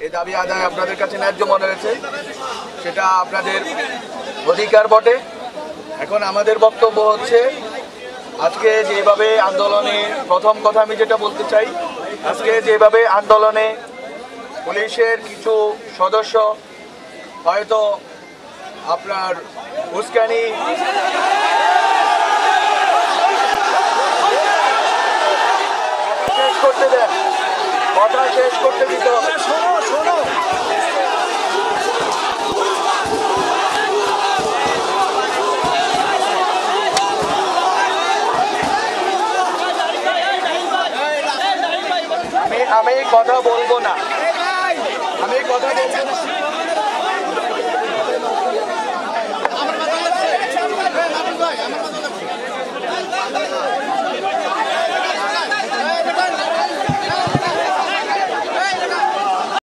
এই দাবি আদায় আপনাদের কাছে ন্যায্য মনে হয়েছে, সেটা আপনাদের অধিকার বটে। এখন আমাদের বক্তব্য হচ্ছে, আজকে যেভাবে আন্দোলনে, প্রথম কথা আমি যেটা বলতে চাই, আজকে যেভাবে আন্দোলনে পুলিশের কিছু সদস্য হয়তো আপনার উস্কানি শেষ করতে দেন, কথা শেষ করতে দিতে হবে। আমি কথা বলবো না, আমি কথা বলবো না।